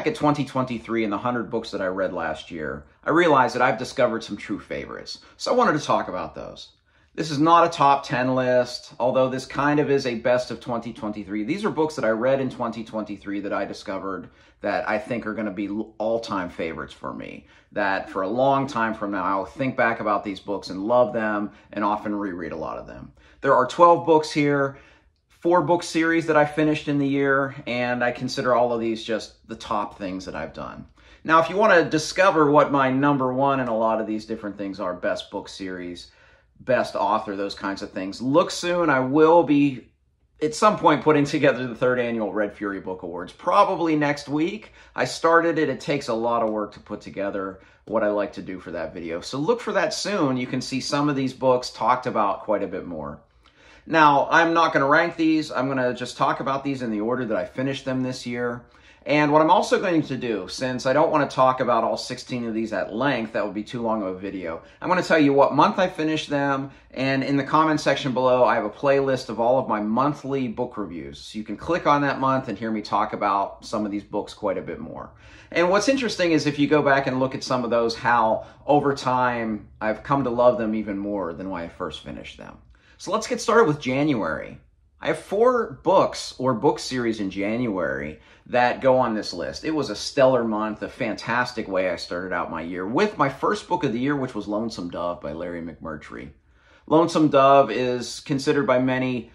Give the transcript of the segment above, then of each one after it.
back at 2023 and the 100 books that I read last year, I realized that I've discovered some true favorites. So I wanted to talk about those. This is not a top 10 list, although this kind of is a best of 2023. These are books that I read in 2023 that I discovered that I think are going to be all-time favorites for me. That for a long time from now, I'll think back about these books and love them and often reread a lot of them. There are 12 books here. 4-book series that I finished in the year, and I consider all of these just the top things that I've done. Now, if you want to discover what my number one in a lot of these different things are, best book series, best author, those kinds of things, look soon. I will be, at some point, putting together the 3rd annual Red Fury Book Awards, probably next week. I started it. It takes a lot of work to put together what I like to do for that video. So look for that soon. You can see some of these books talked about quite a bit more. Now, I'm not going to rank these. I'm going to just talk about these in the order that I finished them this year. And what I'm also going to do, since I don't want to talk about all 16 of these at length, that would be too long of a video, I'm going to tell you what month I finished them, and in the comment section below, I have a playlist of all of my monthly book reviews. So you can click on that month and hear me talk about some of these books quite a bit more. And what's interesting is if you go back and look at some of those, how over time I've come to love them even more than when I first finished them. So let's get started with January. I have 4 books or book series in January that go on this list. It was a stellar month, a fantastic way I started out my year with my first book of the year, which was Lonesome Dove by Larry McMurtry. Lonesome Dove is considered by many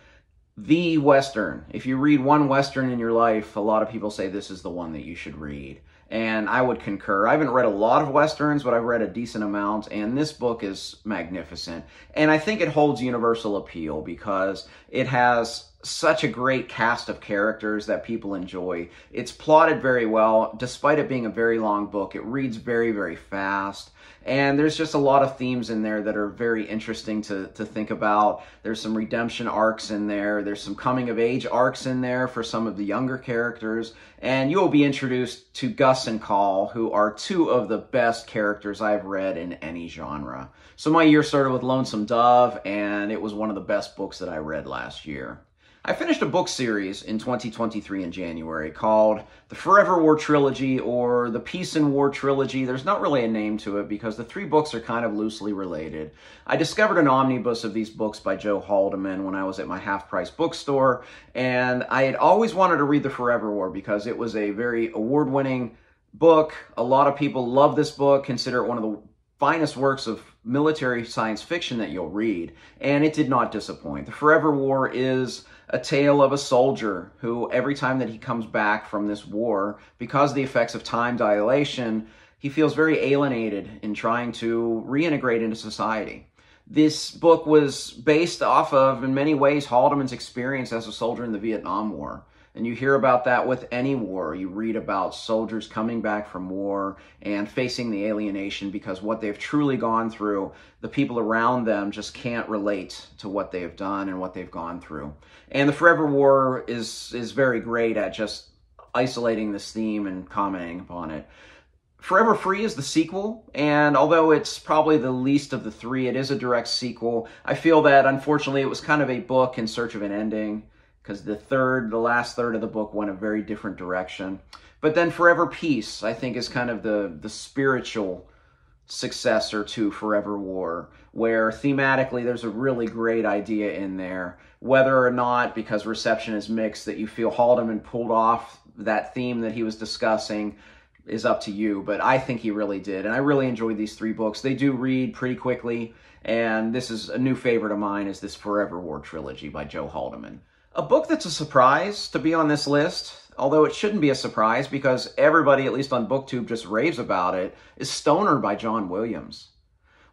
the Western. If you read one Western in your life, a lot of people say this is the one that you should read. And I would concur. I haven't read a lot of Westerns, but I've read a decent amount, and this book is magnificent. And I think it holds universal appeal because it has such a great cast of characters that people enjoy. It's plotted very well. Despite it being a very long book, it reads very, very fast. And there's just a lot of themes in there that are very interesting to think about. There's some redemption arcs in there. There's some coming-of-age arcs in there for some of the younger characters. And you will be introduced to Gus and Call, who are 2 of the best characters I've read in any genre. So my year started with Lonesome Dove, and it was one of the best books that I read last year. I finished a book series in 2023 in January called the Forever War Trilogy or the Peace and War Trilogy. There's not really a name to it because the 3 books are kind of loosely related. I discovered an omnibus of these books by Joe Haldeman when I was at my half-price bookstore, and I had always wanted to read the Forever War because it was a very award-winning book. A lot of people love this book, consider it one of the finest works of military science fiction that you'll read, and it did not disappoint. The Forever War is a tale of a soldier who, every time that he comes back from this war, because of the effects of time dilation, he feels very alienated in trying to reintegrate into society. This book was based off of, in many ways, Haldeman's experience as a soldier in the Vietnam War. And you hear about that with any war. You read about soldiers coming back from war and facing the alienation because what they've truly gone through, the people around them just can't relate to what they have done and what they've gone through. And the Forever War is very great at just isolating this theme and commenting upon it. Forever Free is the sequel, and although it's probably the least of the 3, it is a direct sequel. I feel that, unfortunately, it was kind of a book in search of an ending, because the last third of the book went a very different direction. But then Forever Peace, I think, is kind of the spiritual successor to Forever War, where thematically there's a really great idea in there. Whether or not, because reception is mixed, that you feel Haldeman pulled off that theme that he was discussing is up to you, but I think he really did. And I really enjoyed these 3 books. They do read pretty quickly, and this is a new favorite of mine, is this Forever War Trilogy by Joe Haldeman. A book that's a surprise to be on this list, although it shouldn't be a surprise because everybody, at least on BookTube, just raves about it, is Stoner by John Williams.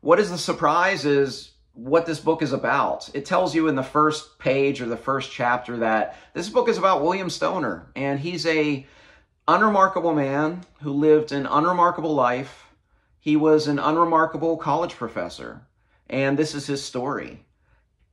What is the surprise is what this book is about. It tells you in the first page or the first chapter that this book is about William Stoner, and he's a unremarkable man who lived an unremarkable life. He was an unremarkable college professor, and this is his story.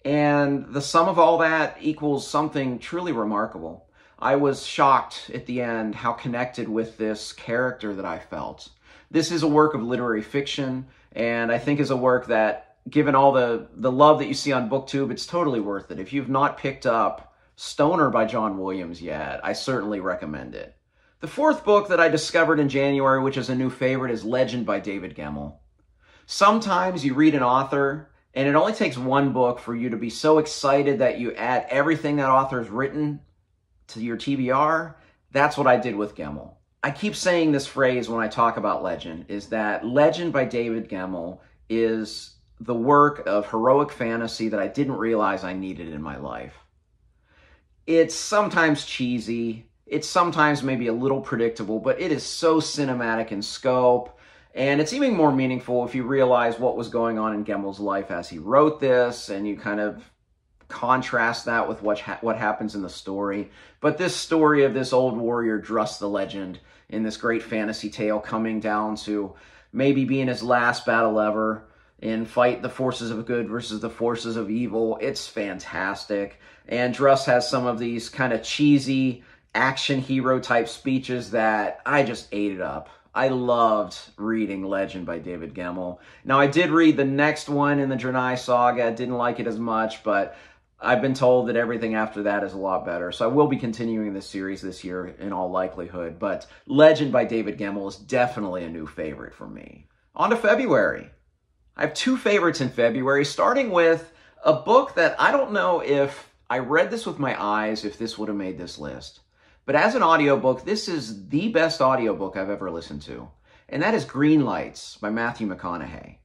And the sum of all that equals something truly remarkable. I was shocked at the end how connected with this character that I felt. This is a work of literary fiction, and I think is a work that, given all the love that you see on BookTube, it's totally worth it. If you've not picked up Stoner by John Williams yet, I certainly recommend it. The fourth book that I discovered in January, which is a new favorite, is Legend by David Gemmell. Sometimes you read an author, and it only takes one book for you to be so excited that you add everything that author's written to your TBR. That's what I did with Gemmell. I keep saying this phrase when I talk about Legend, is that Legend by David Gemmell is the work of heroic fantasy that I didn't realize I needed in my life. It's sometimes cheesy, it's sometimes maybe a little predictable, but it is so cinematic in scope, and it's even more meaningful if you realize what was going on in Gemmell's life as he wrote this, and you kind of contrast that with what happens in the story. But this story of this old warrior, Druss the Legend, in this great fantasy tale coming down to maybe being his last battle ever and fight the forces of good versus the forces of evil. It's fantastic. And Druss has some of these kind of cheesy action hero type speeches that I just ate it up. I loved reading Legend by David Gemmell. Now, I did read the next one in the Drenai saga. I didn't like it as much, but I've been told that everything after that is a lot better. So I will be continuing this series this year in all likelihood. But Legend by David Gemmell is definitely a new favorite for me. On to February. I have two favorites in February, starting with a book that I don't know if I read this with my eyes, if this would have made this list. But as an audiobook, this is the best audiobook I've ever listened to. And that is Green Lights by Matthew McConaughey.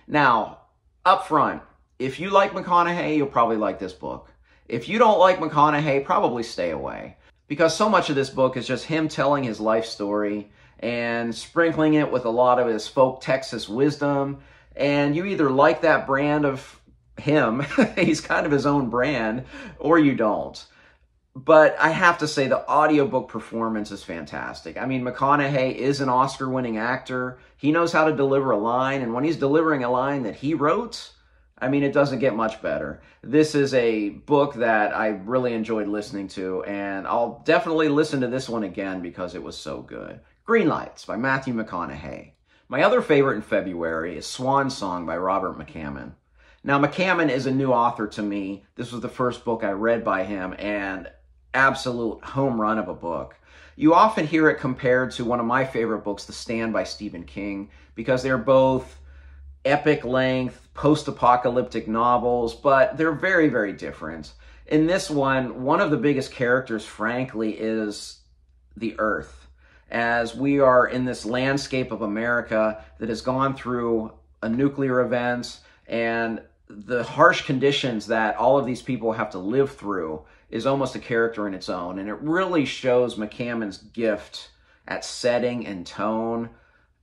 Now, up front, if you like McConaughey, you'll probably like this book. If you don't like McConaughey, probably stay away. Because so much of this book is just him telling his life story and sprinkling it with a lot of his folk Texas wisdom. And you either like that brand of him, he's kind of his own brand, or you don't. But I have to say the audiobook performance is fantastic. I mean, McConaughey is an Oscar-winning actor. He knows how to deliver a line, and when he's delivering a line that he wrote, I mean, it doesn't get much better. This is a book that I really enjoyed listening to, and I'll definitely listen to this one again because it was so good. Green Lights by Matthew McConaughey. My other favorite in February is Swan Song by Robert McCammon. Now, McCammon is a new author to me. This was the first book I read by him, and absolute home run of a book. You often hear it compared to one of my favorite books, The Stand by Stephen King, because they're both epic length, post-apocalyptic novels, but they're very, very different. In this one of the biggest characters, frankly, is the Earth, as we are in this landscape of America that has gone through a nuclear event, and the harsh conditions that all of these people have to live through is almost a character in its own. And it really shows McCammon's gift at setting and tone.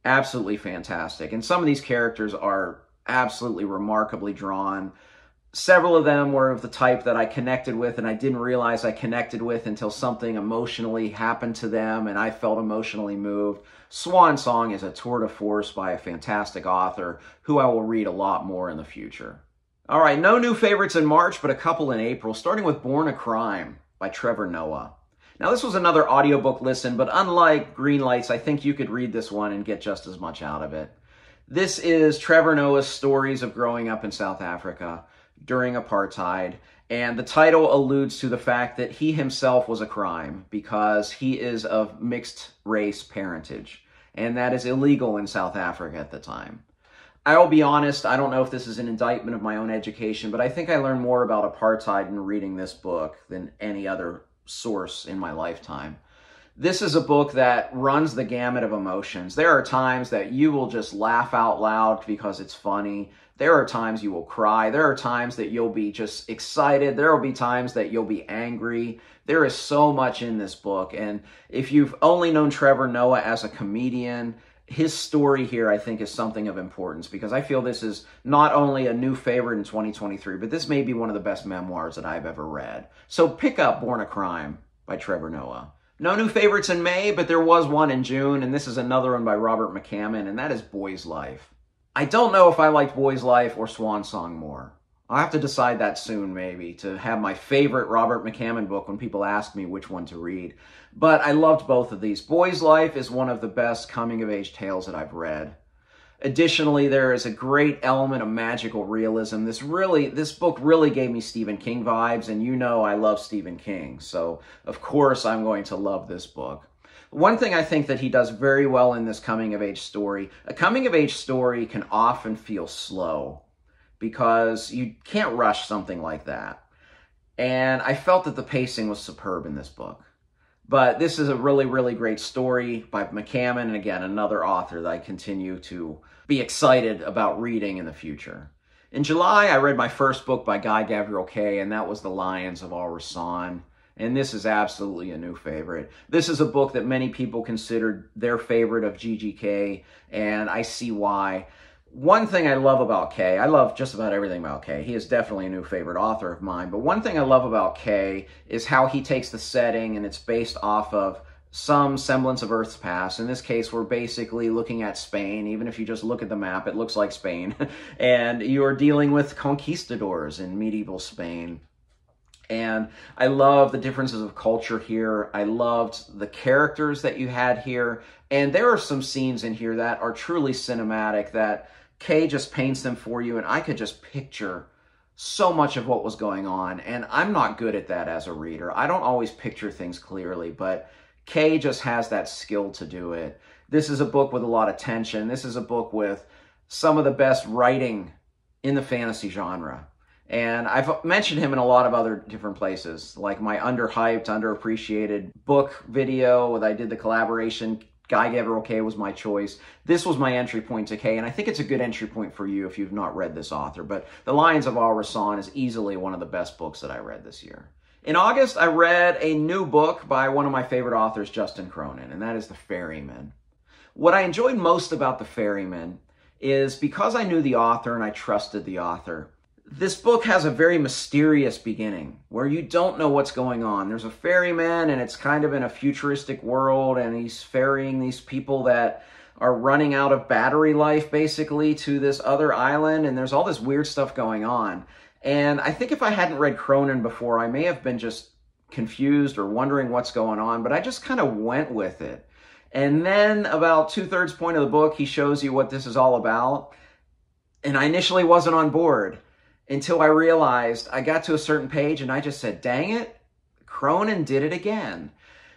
Absolutely fantastic. And some of these characters are absolutely remarkably drawn. Several of them were of the type that I connected with, and I didn't realize I connected with until something emotionally happened to them and I felt emotionally moved. Swan Song is a tour de force by a fantastic author who I will read a lot more in the future. All right, no new favorites in March, but a couple in April, starting with Born a Crime by Trevor Noah. Now, this was another audiobook listen, but unlike Green Lights, I think you could read this one and get just as much out of it. This is Trevor Noah's stories of growing up in South Africa during apartheid, and the title alludes to the fact that he himself was a crime because he is of mixed race parentage, and that is illegal in South Africa at the time. I'll be honest, I don't know if this is an indictment of my own education, but I think I learned more about apartheid in reading this book than any other source in my lifetime. This is a book that runs the gamut of emotions. There are times that you will just laugh out loud because it's funny. There are times you will cry. There are times that you'll be just excited. There will be times that you'll be angry. There is so much in this book. And if you've only known Trevor Noah as a comedian, his story here, I think, is something of importance because I feel this is not only a new favorite in 2023, but this may be one of the best memoirs that I've ever read. So pick up Born a Crime by Trevor Noah. No new favorites in May, but there was one in June, and this is another one by Robert McCammon, and that is Boy's Life. I don't know if I liked Boy's Life or Swan Song more. I'll have to decide that soon, maybe, to have my favorite Robert McCammon book when people ask me which one to read. But I loved both of these. Boy's Life is one of the best coming-of-age tales that I've read. Additionally, there is a great element of magical realism. This book really gave me Stephen King vibes, and you know I love Stephen King, so of course I'm going to love this book. One thing I think that he does very well in this coming-of-age story, a coming-of-age story can often feel slow because you can't rush something like that. And I felt that the pacing was superb in this book. But this is a really, really great story by McCammon, and again, another author that I continue to be excited about reading in the future. In July, I read my first book by Guy Gavriel Kay, and that was The Lions of Al-Rassan. And this is absolutely a new favorite. This is a book that many people considered their favorite of GGK, and I see why. One thing I love about Kay, I love just about everything about Kay. He is definitely a new favorite author of mine. But one thing I love about Kay is how he takes the setting, and it's based off of some semblance of Earth's past. In this case, we're basically looking at Spain. Even if you just look at the map, it looks like Spain. And you're dealing with conquistadors in medieval Spain. And I love the differences of culture here. I loved the characters that you had here. And there are some scenes in here that are truly cinematic that Kay just paints them for you, and I could just picture so much of what was going on. And I'm not good at that as a reader. I don't always picture things clearly, but Kay just has that skill to do it. This is a book with a lot of tension. This is a book with some of the best writing in the fantasy genre. And I've mentioned him in a lot of other different places, like my underhyped, underappreciated book video that I did the collaboration. Guy Gavriel Kay was my choice. This was my entry point to Kay, and I think it's a good entry point for you if you've not read this author. But The Lions of Al-Rassan is easily one of the best books that I read this year. In August, I read a new book by one of my favorite authors, Justin Cronin, and that is The Ferryman. What I enjoyed most about The Ferryman is because I knew the author and I trusted the author, this book has a very mysterious beginning where you don't know what's going on. There's a ferryman, and it's kind of in a futuristic world, and he's ferrying these people that are running out of battery life, basically, to this other island, and there's all this weird stuff going on. And I think if I hadn't read Cronin before, I may have been just confused or wondering what's going on, but I just kind of went with it. And then about 2/3 point of the book, he shows you what this is all about. And I initially wasn't on board until I realized I got to a certain page and I just said, dang it, Cronin did it again.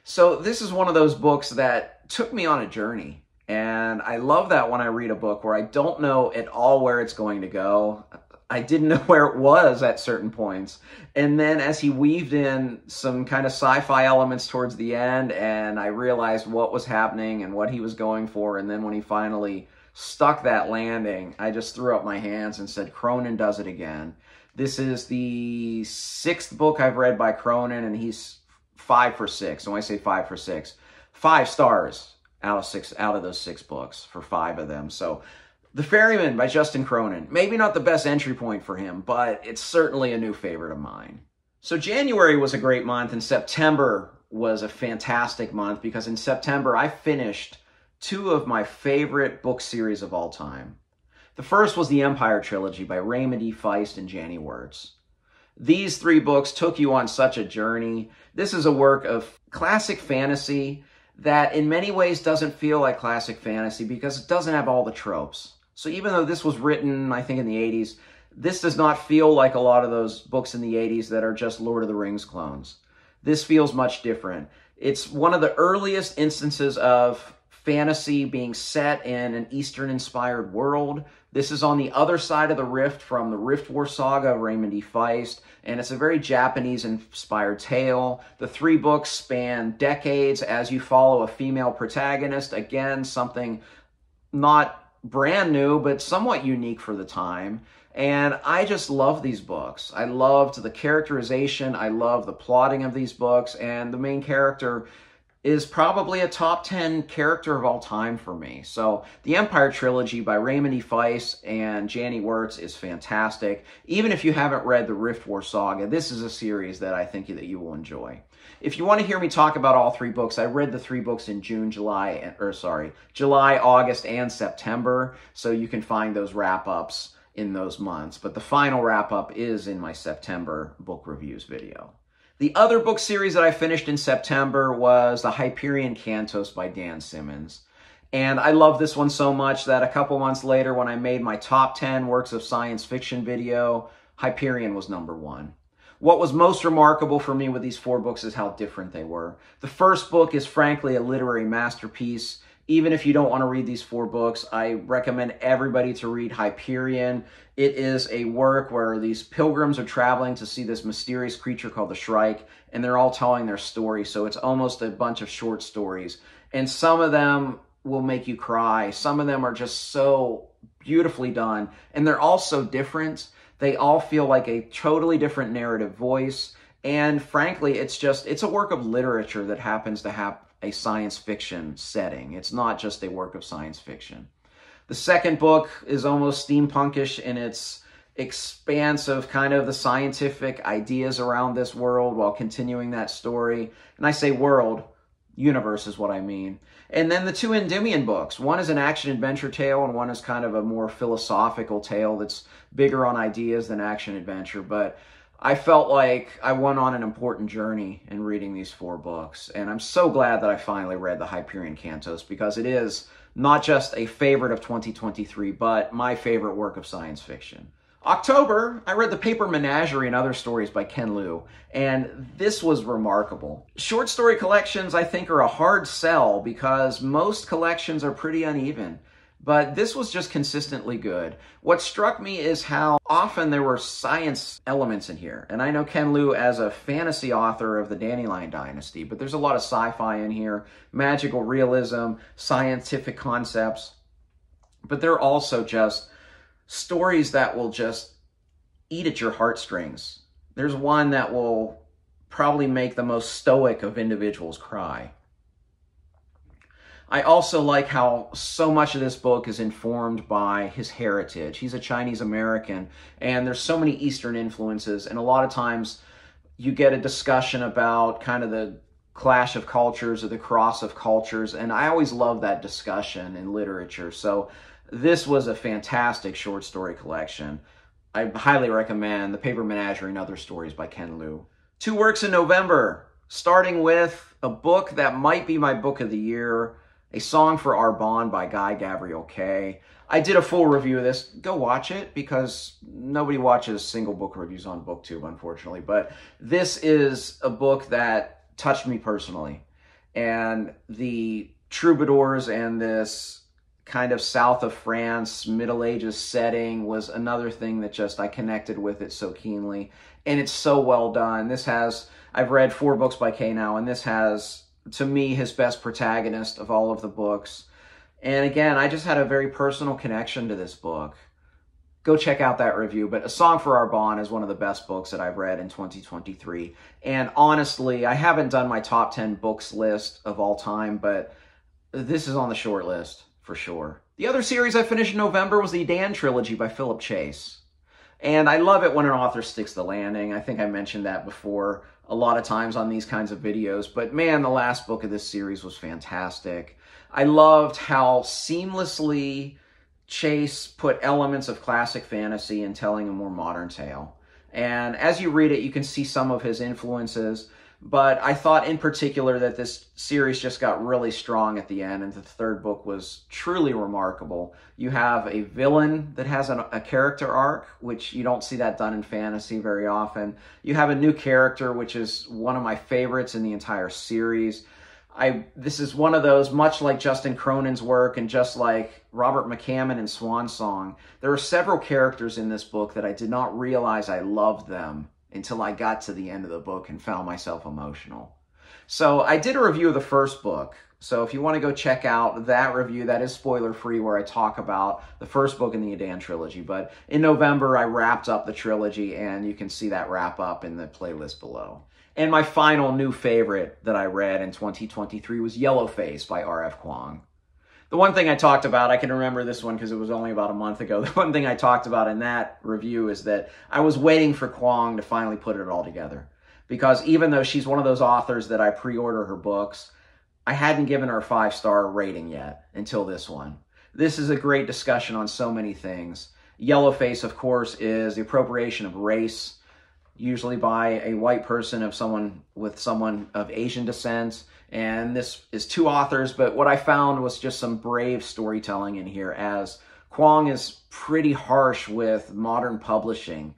So this is one of those books that took me on a journey. And I love that when I read a book where I don't know at all where it's going to go. I didn't know where it was at certain points. And then as he weaved in some kind of sci-fi elements towards the end, and I realized what was happening and what he was going for, and then when he finally stuck that landing, I just threw up my hands and said, Cronin does it again. This is the 6th book I've read by Cronin, and he's 5 for 6. And when I say 5 for 6, 5 stars out of those 6 books for 5 of them. So The Ferryman by Justin Cronin. Maybe not the best entry point for him, but it's certainly a new favorite of mine. So January was a great month, and September was a fantastic month because in September I finished 2 of my favorite book series of all time. The first was the Empire Trilogy by Raymond E. Feist and Janny Wirtz. These 3 books took you on such a journey. This is a work of classic fantasy that in many ways doesn't feel like classic fantasy because it doesn't have all the tropes. So even though this was written, I think, in the 80s, this does not feel like a lot of those books in the 80s that are just Lord of the Rings clones. This feels much different. It's one of the earliest instances of fantasy being set in an Eastern-inspired world. This is on the other side of the rift from the Rift War saga of Raymond E. Feist, and it's a very Japanese-inspired tale. The 3 books span decades as you follow a female protagonist. Again, something not brand new, but somewhat unique for the time. And I just love these books. I loved the characterization. I love the plotting of these books, and the main character is probably a top 10 character of all time for me. So the Empire Trilogy by Raymond E. Feist and Janny Wirtz is fantastic. Even if you haven't read the Rift War saga, this is a series that I think that you will enjoy. If you want to hear me talk about all 3 books, I read the 3 books in July, August, and September. So you can find those wrap-ups in those months. But the final wrap-up is in my September book reviews video. The other book series that I finished in September was The Hyperion Cantos by Dan Simmons. And I love this one so much that a couple months later, when I made my top 10 works of science fiction video, Hyperion was #1. What was most remarkable for me with these 4 books is how different they were. The first book is frankly a literary masterpiece. Even if you don't want to read these 4 books, I recommend everybody to read Hyperion. It is a work where these pilgrims are traveling to see this mysterious creature called the Shrike, and they're all telling their story. So it's almost a bunch of short stories. And some of them will make you cry. Some of them are just so beautifully done. And they're all so different. They all feel like a totally different narrative voice. And frankly, it's a work of literature that happens to have a science fiction setting. It's not just a work of science fiction. The second book is almost steampunkish in its expanse of kind of the scientific ideas around this world while continuing that story. And I say world, universe is what I mean. And then the 2 Endymion books. One is an action-adventure tale, and one is kind of a more philosophical tale that's bigger on ideas than action-adventure. But I felt like I went on an important journey in reading these 4 books. And I'm so glad that I finally read the Hyperion Cantos, because it is not just a favorite of 2023, but my favorite work of science fiction. October, I read The Paper Menagerie and Other Stories by Ken Liu, and this was remarkable. Short story collections, I think, are a hard sell because most collections are pretty uneven, but this was just consistently good. What struck me is how often there were science elements in here, and I know Ken Liu as a fantasy author of the Dandelion Dynasty, but there's a lot of sci-fi in here, magical realism, scientific concepts, but they're also just stories that will just eat at your heartstrings. There's one that will probably make the most stoic of individuals cry. I also like how so much of this book is informed by his heritage. He's a Chinese American, and there's so many Eastern influences, and a lot of times you get a discussion about kind of the clash of cultures or the cross of cultures, and I always love that discussion in literature. So this was a fantastic short story collection. I highly recommend The Paper Menagerie and Other Stories by Ken Liu. 2 works in November, starting with a book that might be my book of the year, A Song for Arbonne by Guy Gabriel Kay. I did a full review of this. Go watch it, because nobody watches single book reviews on BookTube, unfortunately. But this is a book that touched me personally. And the troubadours and this kind of south of France, Middle Ages setting was another thing that just I connected with it so keenly. And it's so well done. I've read 4 books by Kay now, and this has, to me, his best protagonist of all of the books. And again, I just had a very personal connection to this book. Go check out that review. But A Song for Arbonne is one of the best books that I've read in 2023. And honestly, I haven't done my top 10 books list of all time, but this is on the short list for sure. The other series I finished in November was the Dan trilogy by Philip Chase. And I love it when an author sticks the landing. I think I mentioned that before a lot of times on these kinds of videos. But man, the last book of this series was fantastic. I loved how seamlessly Chase put elements of classic fantasy in telling a more modern tale. And as you read it, you can see some of his influences. But I thought in particular that this series just got really strong at the end, and the 3rd book was truly remarkable. You have a villain that has a character arc, which you don't see that done in fantasy very often. You have a new character, which is one of my favorites in the entire series. This is one of those, much like Justin Cronin's work and just like Robert McCammon in Swan Song, there are several characters in this book that I did not realize I loved them until I got to the end of the book and found myself emotional. So I did a review of the 1st book. So if you want to go check out that review, that is spoiler-free, where I talk about the 1st book in the Dan trilogy. But in November, I wrapped up the trilogy, and you can see that wrap up in the playlist below. And my final new favorite that I read in 2023 was Yellowface by R.F. Kuang. The one thing I talked about, I can remember this one because it was only about a month ago. The one thing I talked about in that review is that I was waiting for Kuang to finally put it all together. Because even though she's one of those authors that I pre-order her books, I hadn't given her a 5-star rating yet until this one. This is a great discussion on so many things. Yellowface, of course, is the appropriation of race, usually by a white person of someone of Asian descent. And this is 2 authors, but what I found was just some brave storytelling in here, as Kuang is pretty harsh with modern publishing.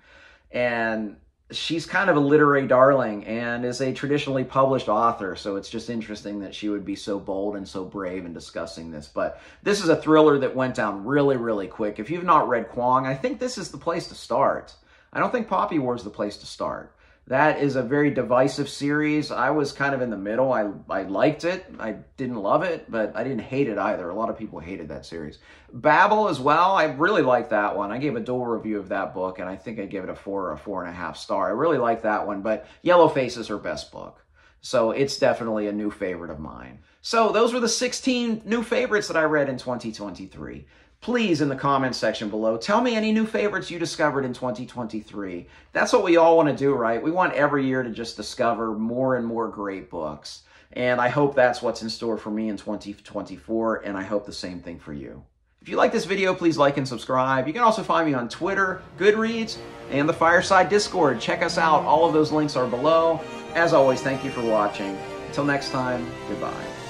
And she's kind of a literary darling and is a traditionally published author, so it's just interesting that she would be so bold and so brave in discussing this. But this is a thriller that went down really, really quick. If you've not read Kwong, I think this is the place to start. I don't think Poppy War is the place to start. That is a very divisive series. I was kind of in the middle. I liked it. I didn't love it, but I didn't hate it either. A lot of people hated that series. Babel as well. I really liked that one. I gave a dual review of that book, and I think I gave it a 4 or a 4.5 star. I really liked that one, but Yellowface is her best book. So it's definitely a new favorite of mine. So those were the 16 new favorites that I read in 2023. Please, in the comments section below, tell me any new favorites you discovered in 2023. That's what we all want to do, right? We want every year to just discover more and more great books. And I hope that's what's in store for me in 2024, and I hope the same thing for you. If you like this video, please like and subscribe. You can also find me on Twitter, Goodreads, and the Fireside Discord. Check us out. All of those links are below. As always, thank you for watching. Until next time, goodbye.